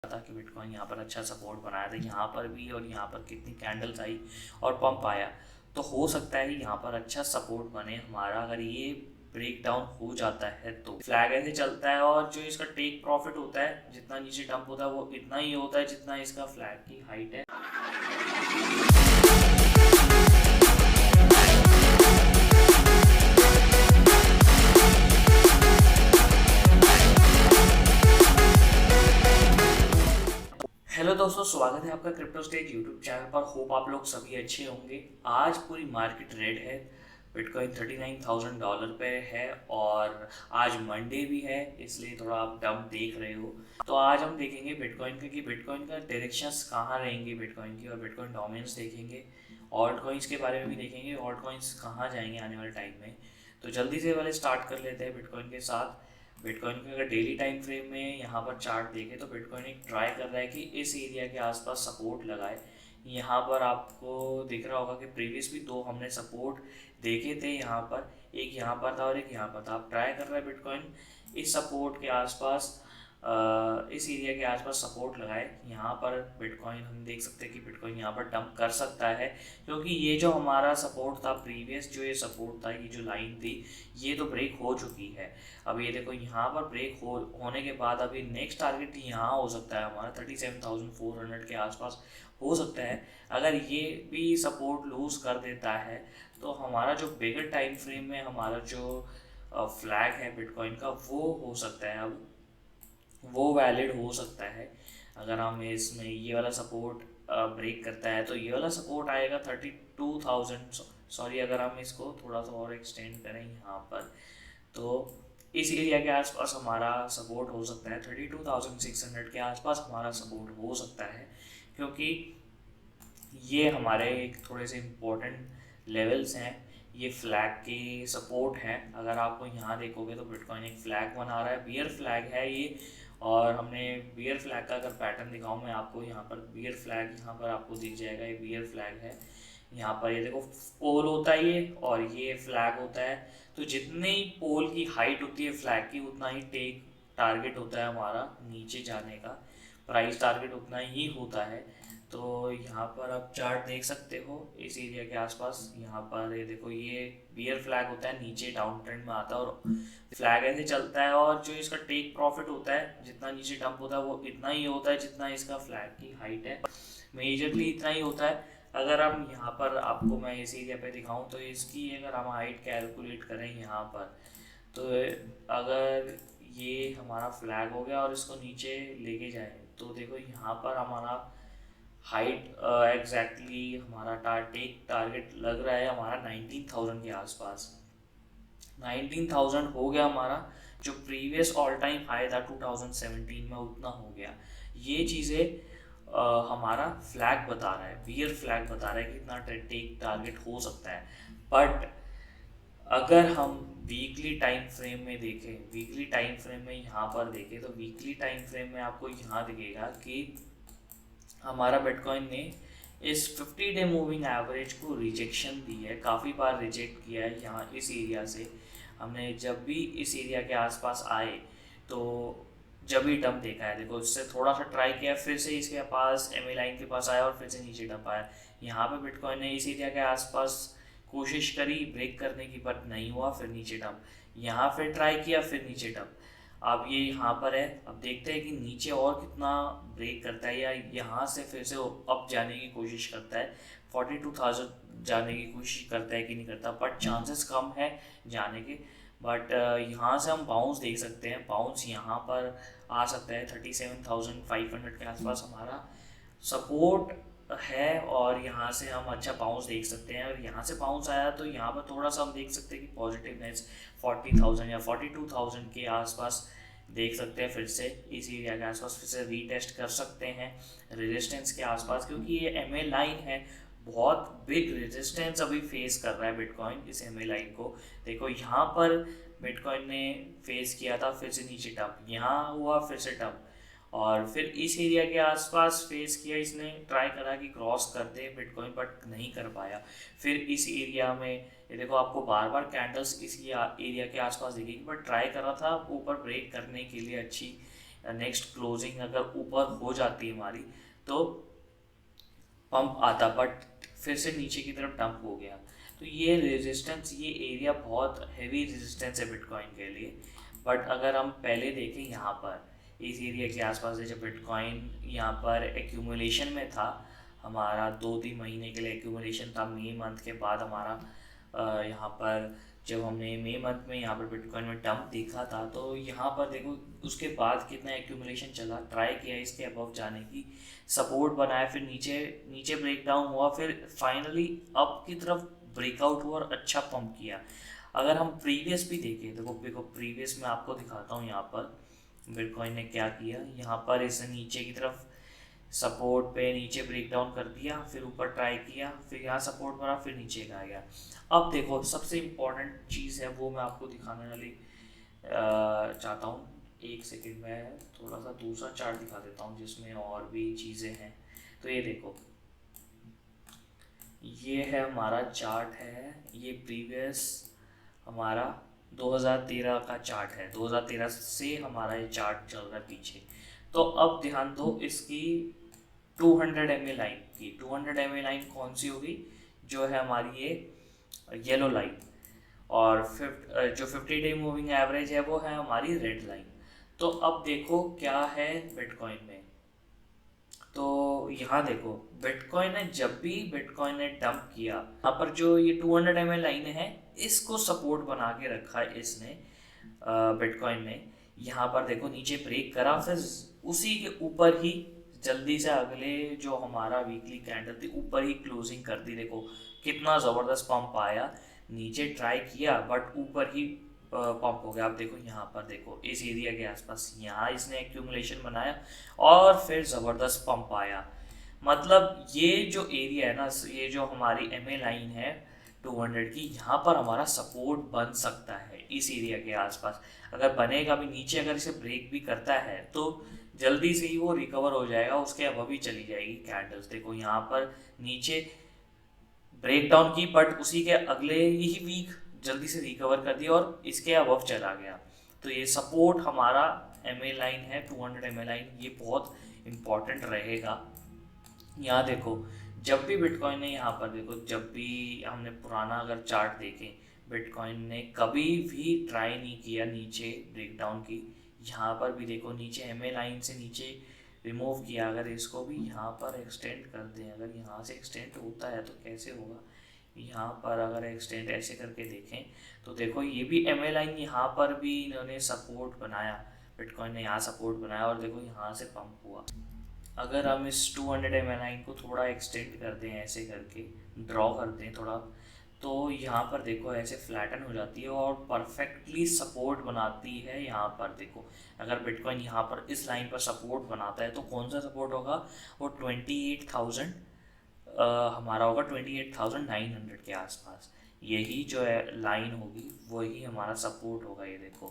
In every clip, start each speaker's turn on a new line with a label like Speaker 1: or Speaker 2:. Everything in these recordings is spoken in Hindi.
Speaker 1: था कि बिटकॉइन यहाँ पर अच्छा सपोर्ट बनाया था, यहाँ पर भी, और यहाँ पर कितनी कैंडल्स आई और पंप आया। तो हो सकता है यहाँ पर अच्छा सपोर्ट बने हमारा। अगर ये ब्रेक डाउन हो जाता है तो फ्लैग ऐसे चलता है, और जो इसका टेक प्रॉफिट होता है, जितना नीचे डंप होता है वो इतना ही होता है जितना इसका फ्लैग की हाइट है। हेलो दोस्तों, स्वागत है आपका क्रिप्टो स्टेज यूट्यूब चैनल पर। होप आप लोग सभी अच्छे होंगे। आज पूरी मार्केट रेड है। बिटकॉइन $39,000 पे है, और आज मंडे भी है, इसलिए थोड़ा आप डंप देख रहे हो। तो आज हम देखेंगे बिटकॉइन का कि बिटकॉइन का डायरेक्शंस कहाँ रहेंगे बिटकॉइन की, और बिटकॉइन डोमिनेंस देखेंगे। ऑल्ट कॉइन्स के बारे में भी देखेंगे, ऑल्ट कॉइन्स कहाँ जाएंगे आने वाले टाइम में। तो जल्दी से वाले स्टार्ट कर लेते हैं बिटकॉइन के साथ। बिटकॉइन के अगर डेली टाइम फ्रेम में यहाँ पर चार्ट देखें तो बिटकॉइन एक ट्राई कर रहा है कि इस एरिया के आसपास सपोर्ट लगाए। यहाँ पर आपको दिख रहा होगा कि प्रीवियस भी दो हमने सपोर्ट देखे थे यहाँ पर, एक यहाँ पर था और एक यहाँ पर था। आप ट्राई कर रहे हैं बिटकॉइन इस सपोर्ट के आसपास, इस एरिया के आसपास सपोर्ट लगाए। यहाँ पर बिटकॉइन हम देख सकते हैं कि बिटकॉइन यहाँ पर डंप कर सकता है, क्योंकि ये जो हमारा सपोर्ट था प्रीवियस, जो ये सपोर्ट था, ये जो लाइन थी, ये तो ब्रेक हो चुकी है। अब ये देखो यहाँ पर ब्रेक होने के बाद अभी नेक्स्ट टारगेट यहाँ हो सकता है हमारा 37,400 के आसपास हो सकता है। अगर ये भी सपोर्ट लूज कर देता है तो हमारा जो बिगर टाइम फ्रेम में हमारा जो फ्लैग है बिटकॉइन का, वो हो सकता है, अब वो वैलिड हो सकता है। अगर हम इसमें ये वाला सपोर्ट ब्रेक करता है तो ये वाला सपोर्ट आएगा 32,000। सॉरी, अगर हम इसको थोड़ा सा और एक्सटेंड करें यहाँ पर, तो इस एरिया के आसपास हमारा सपोर्ट हो सकता है। 32,600 के आसपास हमारा सपोर्ट हो सकता है, क्योंकि ये हमारे एक थोड़े से इम्पोर्टेंट लेवल्स हैं। ये फ्लैग के सपोर्ट हैं। अगर आपको यहाँ देखोगे तो बिटकॉइन एक फ्लैग बना रहा है, बियर फ्लैग है ये। और हमने बियर फ्लैग का अगर पैटर्न दिखाऊं मैं आपको, यहाँ पर बियर फ्लैग यहाँ पर आपको दिख जाएगा, ये बियर फ्लैग है। यहाँ पर ये देखो, पोल होता है ये, और ये फ्लैग होता है। तो जितनी पोल की हाइट होती है फ्लैग की, उतना ही टेक टारगेट होता है हमारा नीचे जाने का। प्राइस टारगेट उतना ही होता है। तो यहाँ पर आप चार्ट देख सकते हो इस एरिया के आसपास। यहाँ पर ये देखो, ये बियर फ्लैग होता है, नीचे डाउन ट्रेंड में आता है, और फ्लैग ऐसे चलता है। और जो इसका टेक प्रॉफिट होता है, जितना नीचे डंप होता है, वो इतना ही होता है जितना इसका फ्लैग की हाइट है। मेजरली इतना ही होता है। अगर हम यहाँ पर आपको मैं इस एरिया पे दिखाऊं तो इसकी अगर हम हाइट कैलकुलेट करें यहाँ पर, तो अगर ये हमारा फ्लैग हो गया और इसको नीचे लेके जाए तो देखो यहाँ पर हमारा हाइट एग्जैक्टली हमारा टेक टारगेट लग रहा है हमारा 19,000 के आसपास। 19,000 हो गया हमारा। जो प्रीवियस ऑल टाइम हाई था 2017 में, उतना हो गया। ये चीज़ें हमारा फ्लैग बता रहा है, बियर फ्लैग बता रहा है कि इतना टेक टारगेट हो सकता है। बट अगर हम वीकली टाइम फ्रेम में देखें, वीकली टाइम फ्रेम में यहाँ पर देखें, तो वीकली टाइम फ्रेम में आपको यहाँ दिखेगा कि हमारा बिटकॉइन ने इस 50 डे मूविंग एवरेज को रिजेक्शन दी है, काफ़ी बार रिजेक्ट किया है। यहाँ इस एरिया से हमने जब भी इस एरिया के आसपास आए तो जब भी डंप देखा है, देखो इससे थोड़ा सा ट्राई किया, फिर से इसके पास एम ए लाइन के पास आया और फिर से नीचे डंप आया। यहाँ पे बिटकॉइन ने इस एरिया के आसपास कोशिश करी ब्रेक करने की, बट नहीं हुआ, फिर नीचे डंप। यहाँ फिर ट्राई किया, फिर नीचे डंप। अब ये यहाँ पर है। अब देखते हैं कि नीचे और कितना ब्रेक करता है, या यहाँ से फिर से अप जाने की कोशिश करता है, 42,000 जाने की कोशिश करता है कि नहीं करता। बट चांसेस कम है जाने के। बट यहाँ से हम बाउंस देख सकते हैं। बाउंस यहाँ पर आ सकता है 37,500 के आसपास हमारा सपोर्ट है, और यहाँ से हम अच्छा बाउंस देख सकते हैं। और यहाँ से बाउंस आया तो यहाँ पर थोड़ा सा हम देख सकते हैं कि पॉजिटिवनेस 40,000 या 42,000 के आसपास देख सकते हैं। फिर से इस एरिया के आसपास फिर से रीटेस्ट कर सकते हैं रेजिस्टेंस के आसपास, क्योंकि ये एम ए लाइन है। बहुत बिग रेजिस्टेंस अभी फेस कर रहा है बिटकॉइन इस एम ए लाइन को। देखो यहाँ पर बिटकॉइन ने फेस किया था, फिर से नीचे टप, यहाँ हुआ, फिर से टप, और फिर इस एरिया के आसपास फेस किया। इसने ट्राई करा कि क्रॉस कर दे बिटकॉइन, बट नहीं कर पाया। फिर इस एरिया में ये देखो, आपको बार बार कैंडल्स इस एरिया के आसपास दिखेगी, बट ट्राई कर रहा था ऊपर ब्रेक करने के लिए अच्छी नेक्स्ट क्लोजिंग अगर ऊपर हो जाती है हमारी तो पंप आता, बट फिर से नीचे की तरफ डंप हो गया। तो ये रेजिस्टेंस, ये एरिया बहुत हैवी रेजिस्टेंस है बिटकॉइन के लिए। बट अगर हम पहले देखें यहाँ पर इस एरिया के आसपास है, जब बिटकॉइन यहाँ पर एक्यूमुलेशन में था, हमारा 2-3 महीने के लिए एक्यूमुलेशन था, मई मंथ के बाद हमारा यहाँ पर जब हमने मई मंथ में यहाँ पर बिटकॉइन में डंप देखा था, तो यहाँ पर देखो उसके बाद कितना एक्यूमुलेशन चला, ट्राई किया इसके अबव जाने की, सपोर्ट बनाया, फिर नीचे नीचे ब्रेक डाउन हुआ, फिर फाइनली अप की तरफ ब्रेकआउट हुआ और अच्छा पंप किया। अगर हम प्रीवियस भी देखें, देखो प्रीवियस में आपको दिखाता हूँ यहाँ पर बिटकॉइन ने क्या किया। यहाँ पर इसने नीचे की तरफ सपोर्ट पे नीचे ब्रेक डाउन कर दिया, फिर ऊपर ट्राई किया, फिर यहाँ सपोर्ट बना, फिर नीचे का गया। अब देखो सबसे इम्पोर्टेंट चीज़ है वो मैं आपको दिखाने वाली चाहता हूँ। एक सेकंड में थोड़ा सा दूसरा चार्ट दिखा देता हूँ जिसमें और भी चीज़ें हैं। तो ये देखो, ये है हमारा चार्ट है, ये प्रीवियस हमारा 2013 का चार्ट है, 2013 से हमारा ये चार्ट चल रहा है पीछे। तो अब ध्यान दो इसकी 200 MA लाइन की, 200 MA लाइन कौन सी होगी, जो है हमारी ये येलो लाइन, और जो 50 डे मूविंग एवरेज है वो है हमारी रेड लाइन। तो अब देखो क्या है बिटकॉइन में, तो यहाँ देखो बिटकॉइन ने जब भी बिटकॉइन ने डंप किया, यहाँ पर जो ये 200 MA लाइन है इसको सपोर्ट बना के रखा है इसने बिटकॉइन ने। यहाँ पर देखो नीचे ब्रेक करा, फिर उसी के ऊपर ही जल्दी से अगले जो हमारा वीकली कैंडल थी ऊपर ही क्लोजिंग कर दी। देखो कितना ज़बरदस्त पंप आया, नीचे ट्राई किया बट ऊपर ही पंप हो गया। आप देखो यहाँ पर देखो इस एरिया के आसपास यहाँ इसने एक्यूमुलेशन बनाया और फिर ज़बरदस्त पंप आया। मतलब ये जो एरिया है ना, ये जो हमारी MA लाइन है 200 की, यहाँ पर हमारा सपोर्ट बन सकता है इस एरिया के आसपास। अगर बनेगा भी नीचे, अगर इसे ब्रेक भी करता है तो जल्दी से ही वो रिकवर हो जाएगा, उसके अबव भी चली जाएगी कैंडल्स। देखो यहाँ पर नीचे ब्रेक डाउन की बट उसी के अगले ही वीक जल्दी से रिकवर कर दिया और इसके अबव चला गया। तो ये सपोर्ट हमारा MA लाइन है, 200 MA लाइन, ये बहुत इम्पॉर्टेंट रहेगा। यहाँ देखो जब भी बिटकॉइन ने यहाँ पर देखो, जब भी हमने पुराना अगर चार्ट देखें, बिटकॉइन ने कभी भी ट्राई नहीं किया नीचे ब्रेकडाउन की। यहाँ पर भी देखो नीचे MA लाइन से नीचे रिमूव किया, अगर इसको भी यहाँ पर एक्सटेंड कर दें, अगर यहाँ से एक्सटेंड होता है तो कैसे होगा, यहाँ पर अगर एक्सटेंड ऐसे करके देखें तो देखो ये भी MA लाइन, यहाँ पर भी इन्होंने सपोर्ट बनाया, बिटकॉइन ने यहाँ सपोर्ट बनाया और देखो यहाँ से पंप हुआ। अगर हम इस 200 MA लाइन को थोड़ा एक्सटेंड कर दें, ऐसे करके ड्रॉ कर दें थोड़ा, तो यहाँ पर देखो ऐसे फ्लैटन हो जाती है और परफेक्टली सपोर्ट बनाती है। यहाँ पर देखो अगर बिटकॉइन यहाँ पर इस लाइन पर सपोर्ट बनाता है तो कौन सा सपोर्ट होगा, वो 28,000 हमारा होगा 28,900 के आसपास, यही जो है लाइन होगी वही हमारा सपोर्ट होगा। ये देखो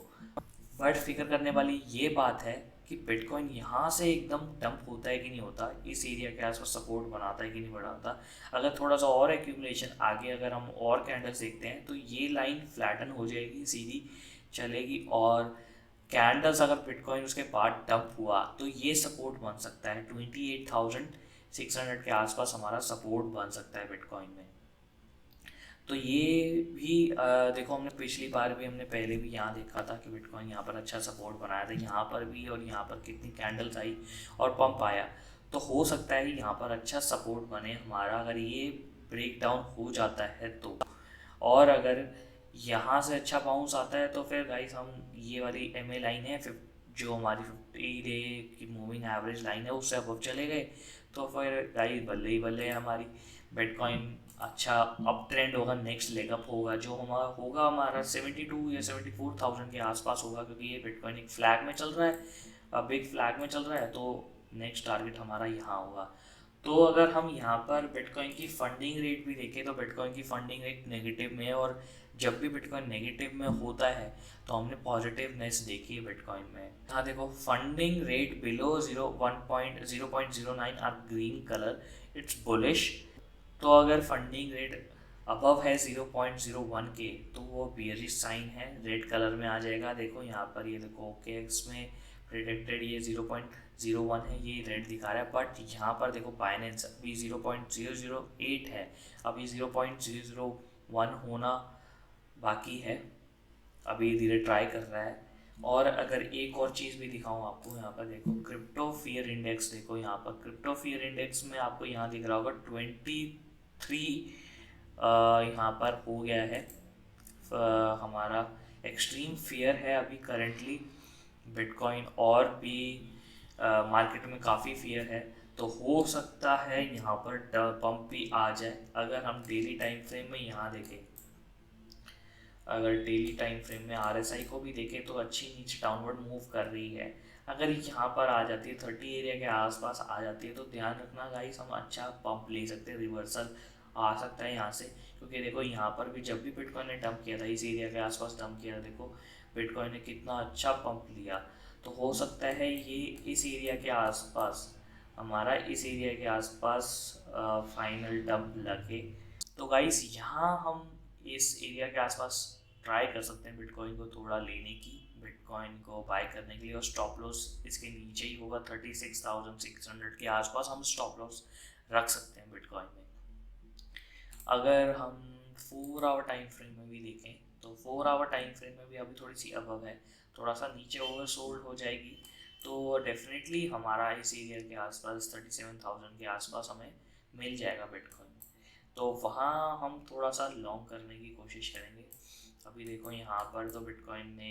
Speaker 1: बट फिक्र करने वाली ये बात है कि बिटकॉइन यहाँ से एकदम डंप होता है कि नहीं होता, इस एरिया के आसपास सपोर्ट बनाता है कि नहीं बनाता। अगर थोड़ा सा और एक्यूमुलेशन आगे अगर हम और कैंडल्स देखते हैं तो ये लाइन फ्लैटन हो जाएगी, सीधी चलेगी, और कैंडल्स अगर बिटकॉइन उसके बाद डंप हुआ तो ये सपोर्ट बन सकता है 28,600 के आसपास, हमारा सपोर्ट बन सकता है बिटकॉइन में। तो ये भी देखो हमने पिछली बार भी, हमने पहले भी यहाँ देखा था कि बिटकॉइन यहाँ पर अच्छा सपोर्ट बनाया था, यहाँ पर भी, और यहाँ पर कितनी कैंडल्स आई और पंप आया। तो हो सकता है यहाँ पर अच्छा सपोर्ट बने हमारा, अगर ये ब्रेक डाउन हो जाता है तो। और अगर यहाँ से अच्छा बाउंस आता है तो फिर गाइस हम ये वाली MA लाइन है जो हमारी 50 डे की मूविंग एवरेज लाइन है उससे अबव चले गए तो फिर गाइस बल्ले ही बल्ले है हमारी, बिटकॉइन अच्छा अप ट्रेंड होगा, नेक्स्ट लेग अप होगा, जो हमारा 72 या 74,000 के आसपास होगा, क्योंकि ये बिटकॉइन एक फ्लैग में चल रहा है, अब एक फ्लैग में चल रहा है, तो नेक्स्ट टारगेट हमारा यहाँ होगा। तो अगर हम यहाँ पर बिटकॉइन की फंडिंग रेट भी देखें तो बिटकॉइन की फंडिंग रेट नेगेटिव में है, और जब भी बिटकॉइन नेगेटिव में होता है तो हमने पॉजिटिवनेस देखी है बिटकॉइन में। हाँ देखो funding rate below 0.09 are green colour, it's bullish. तो अगर फंडिंग रेट अबव है 0.01 के तो वो बेयरिश साइन है, रेड कलर में आ जाएगा। देखो यहाँ पर ये देखो OKX में प्रिडिक्टेड ये 0.01 है, ये रेड दिखा रहा है, बट यहाँ पर देखो बाइनेंस अभी 0.008 है, अभी 0.001 होना बाकी है, अभी धीरे ट्राई कर रहा है। और अगर एक और चीज़ भी दिखाऊं आपको, यहाँ पर देखो क्रिप्टो फियर इंडेक्स, देखो यहाँ पर क्रिप्टो फियर इंडेक्स में आपको यहाँ दिख रहा होगा 23 यहाँ पर हो गया है। हमारा एक्सट्रीम फियर है अभी करेंटली बिटकॉइन, और भी मार्केट में काफ़ी फियर है, तो हो सकता है यहाँ पर पंप भी आ जाए। अगर हम डेली टाइम फ्रेम में यहाँ देखें, अगर डेली टाइम फ्रेम में RSI को भी देखें तो अच्छी नीचे डाउनवर्ड मूव कर रही है। अगर यहाँ पर आ जाती है 30 एरिया के आसपास आ जाती है तो ध्यान रखना गाइस, हम अच्छा पंप ले सकते हैं, रिवर्सल आ सकता है यहाँ से। क्योंकि देखो यहाँ पर भी जब भी बिटकॉइन ने डंप किया था, इस एरिया के आसपास डंप किया था, देखो बिटकॉइन ने कितना अच्छा पंप लिया। तो हो सकता है ये इस एरिया के आसपास, हमारा इस एरिया के आसपास फाइनल डंप लगे। तो गाइस यहाँ हम इस एरिया के आसपास ट्राई कर सकते हैं बिटकॉइन को थोड़ा लेने की, बिटकॉइन को बाय करने के लिए, और स्टॉप लॉस इसके नीचे ही होगा 36,600 के आसपास हम स्टॉप लॉस रख सकते हैं बिटकॉइन में। अगर हम 4 आवर टाइम फ्रेम में भी देखें तो 4 आवर टाइम फ्रेम में भी अभी थोड़ी सी अबव है, थोड़ा सा नीचे ओवरसोल्ड हो जाएगी तो डेफिनेटली हमारा इस एरिया के आसपास 37,000 के आसपास हमें मिल जाएगा बिटकॉइन, तो वहाँ हम थोड़ा सा लॉन्ग करने की कोशिश करेंगे। अभी देखो यहाँ पर तो बिटकॉइन ने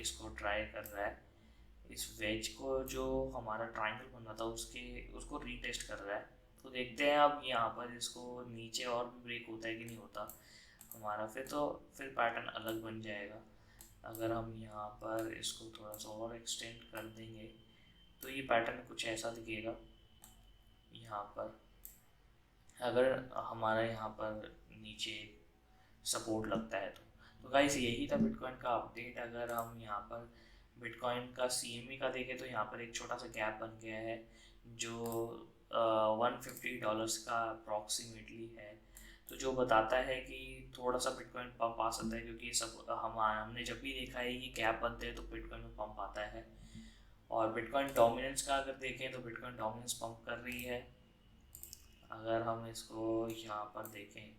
Speaker 1: इसको ट्राई कर रहा है, इस वेज को जो हमारा ट्रायंगल बन रहा था उसको रीटेस्ट कर रहा है। तो देखते हैं अब यहाँ पर इसको नीचे और भी ब्रेक होता है कि नहीं होता हमारा, फिर पैटर्न अलग बन जाएगा। अगर हम यहाँ पर इसको थोड़ा सा और एक्सटेंड कर देंगे तो ये पैटर्न कुछ ऐसा दिखेगा यहाँ पर, अगर हमारा यहाँ पर नीचे सपोर्ट लगता है तो गाइस यही था बिटकॉइन का अपडेट। अगर हम यहाँ पर बिटकॉइन का CME का देखें तो यहाँ पर एक छोटा सा गैप बन गया है जो $150 का अप्रॉक्सीमेटली है, तो जो बताता है कि थोड़ा सा बिटकॉइन पंप आ सकता है, क्योंकि सब हमने जब भी देखा है ये गैप बनते हैं तो बिटकॉइन में पंप आता है। और बिटकॉइन डोमिनेंस का अगर देखें तो बिटकॉइन डोमिनेंस पंप कर रही है। अगर हम इसको यहाँ पर देखें,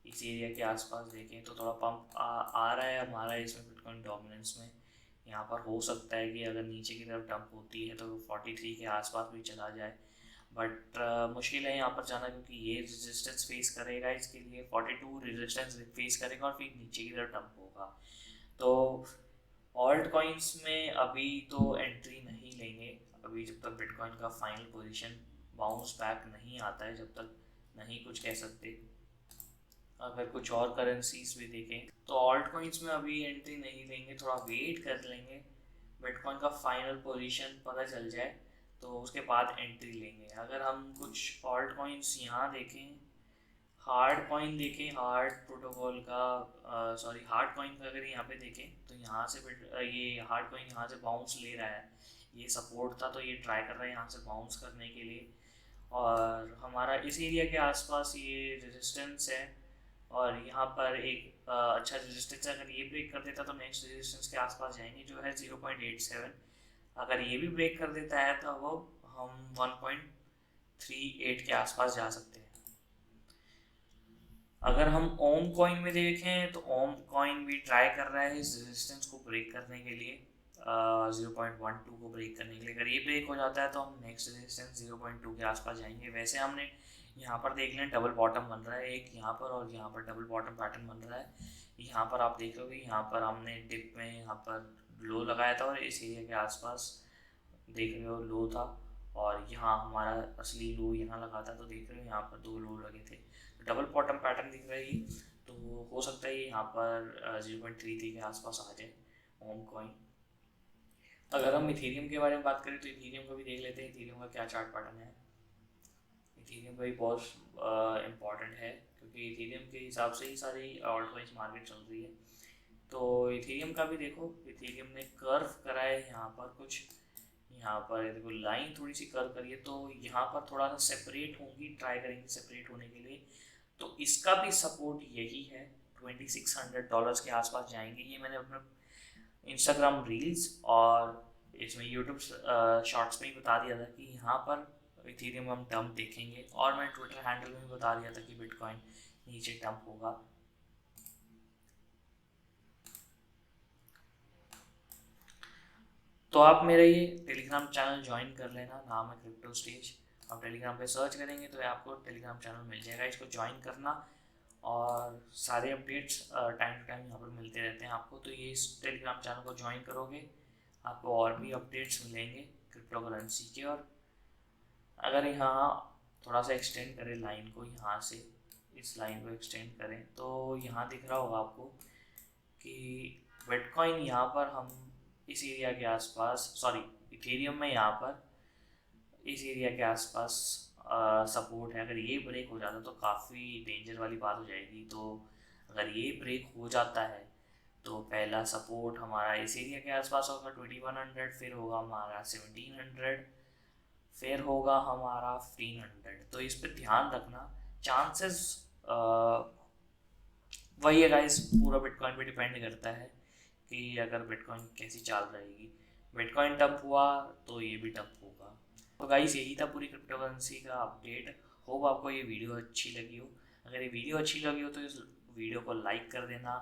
Speaker 1: इस एरिया के आसपास देखें तो थोड़ा पंप आ रहा है हमारा इसमें बिटकॉइन डोमिनेंस में। यहाँ पर हो सकता है कि अगर नीचे की तरफ डंप होती है तो 43 के आसपास भी चला जाए, बट मुश्किल है यहाँ पर जाना, क्योंकि ये रेजिस्टेंस फेस करेगा, इसके लिए 42 रेजिस्टेंस फेस करेगा और फिर नीचे की तरफ डंप होगा। तो ऑल्ट कॉइन्स में अभी तो एंट्री नहीं लेंगे, अभी जब तक बिटकॉइन का फाइनल पोजीशन बाउंस बैक नहीं आता है, जब तक नहीं कुछ कह सकते। अगर कुछ और करेंसीज भी देखें तो ऑल्ट कॉइन्स में अभी एंट्री नहीं लेंगे, थोड़ा वेट कर लेंगे, बिटकॉइन का फाइनल पोजीशन पता चल जाए तो उसके बाद एंट्री लेंगे। अगर हम कुछ ऑल्ट कॉइन्स यहाँ देखें, हार्ड कॉइन देखें, हार्ड प्रोटोकॉल का हार्ड कॉइन का अगर यहाँ पे देखें तो यहाँ से ये हार्ड कॉइन यहाँ से बाउंस ले रहा है, ये सपोर्ट था तो ये ट्राई कर रहा है यहाँ से बाउंस करने के लिए, और हमारा इस एरिया के आसपास ये रेजिस्टेंस है, और यहाँ पर एक अच्छा रेजिस्टेंस अगर ये ब्रेक कर देता तो नेक्स्ट रेजिस्टेंस के आसपास जाएंगे जो है 0.87। अगर ये भी ब्रेक कर देता है तो वो हम 1.38 के आसपास जा सकते हैं। अगर हम ओम कॉइन में देखें तो ओम कॉइन भी ट्राई कर रहा है इस रेजिस्टेंस को ब्रेक करने के लिए, 0.12 को ब्रेक करने के लिए। अगर ये ब्रेक हो जाता है तो हम नेक्स्ट रेजिस्टेंस 0.2 के आसपास जाएंगे। वैसे हमने यहाँ पर देख लें डबल बॉटम बन रहा है एक यहाँ पर, और यहाँ पर डबल बॉटम पैटर्न बन रहा है। यहाँ पर आप देख लोगे, यहाँ पर हमने डिप में यहाँ पर लो लगाया था और इस एरिया के आसपास देख रहे हो लो था, और यहाँ हमारा असली लो यहाँ लगा था, तो देख रहे हो यहाँ पर 2 लो लगे थे, तो डबल बॉटम पैटर्न दिख रहा है। तो हो सकता है यहाँ पर 0.33 के आसपास आ जाए ओम कॉइन। अगर हम इथेरियम के बारे में बात करें तो इथेरियम को भी देख लेते हैं, इथेरियम का क्या चार्ट पैटर्न है। इथेरियम का भी बहुत इम्पॉर्टेंट है, क्योंकि इथेरियम के हिसाब से ही सारी ऑल्ट कॉइन्स मार्केट चल रही है। तो इथेरियम का भी देखो, इथेरियम ने कर्व करा है यहाँ पर कुछ, यहाँ पर देखो लाइन थोड़ी सी कर्व करिए, तो यहाँ पर थोड़ा सा सेपरेट होंगी, ट्राई करेंगे सेपरेट होने के लिए। तो इसका भी सपोर्ट यही है, $2600 के आसपास जाएंगे। ये मैंने अपने इंस्टाग्राम रील्स और इसमें यूट्यूब शॉर्ट्स में ही बता दिया था कि यहाँ पर इथेरियम हम डंप देखेंगे, और मैंने ट्विटर हैंडल में भी बता दिया था कि बिटकॉइन नीचे डंप होगा। तो आप मेरा ये टेलीग्राम चैनल ज्वाइन कर लेना, नाम है क्रिप्टो स्टेज। आप टेलीग्राम पे सर्च करेंगे तो आपको टेलीग्राम चैनल मिल जाएगा, इसको ज्वाइन करना। और सारे अपडेट्स टाइम टू टाइम यहाँ पर मिलते रहते हैं आपको। तो ये इस टेलीग्राम चैनल को ज्वाइन करोगे, आपको और भी अपडेट्स मिलेंगे क्रिप्टो करेंसी के। और अगर यहाँ थोड़ा सा एक्सटेंड करें लाइन को, यहाँ से इस लाइन को एक्सटेंड करें तो यहाँ दिख रहा होगा आपको कि बिटकॉइन यहाँ पर हम इस एरिया के आसपास, सॉरी इथेरियम में यहाँ पर इस एरिया के आसपास सपोर्ट है। अगर ये ब्रेक हो जाता तो काफ़ी डेंजर वाली बात हो जाएगी। तो अगर ये ब्रेक हो जाता है तो पहला सपोर्ट हमारा इस एरिया के आसपास होगा 2100, फिर होगा हमारा 1700, फिर होगा हमारा 1500। तो इस पर ध्यान रखना। चांसेस वही है गाइस, पूरा बिटकॉइन पे डिपेंड करता है कि अगर बिटकॉइन कैसी चाल रहेगी। बिटकॉइन टप हुआ तो ये भी टप होगा। तो गाइस यही था पूरी क्रिप्टो करेंसी का अपडेट। होप आपको ये वीडियो अच्छी लगी हो। अगर ये वीडियो अच्छी लगी हो तो इस वीडियो को लाइक कर देना,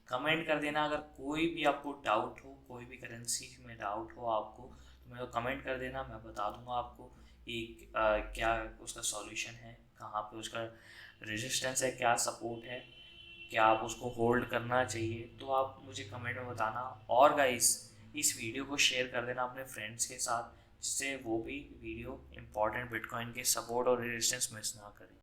Speaker 1: कमेंट कर देना। अगर कोई भी आपको डाउट हो, कोई भी करेंसी में डाउट हो आपको, तो मेरे को कमेंट कर देना, मैं बता दूंगा आपको कि क्या उसका सॉल्यूशन है, कहाँ पे उसका रेजिस्टेंस है, क्या सपोर्ट है, क्या आप उसको होल्ड करना चाहिए। तो आप मुझे कमेंट में बताना। और गाइस इस वीडियो को शेयर कर देना अपने फ्रेंड्स के साथ, जिससे वो भी वीडियो इंपॉर्टेंट बिटकॉइन के सपोर्ट और रेजिस्टेंस मिस ना करें।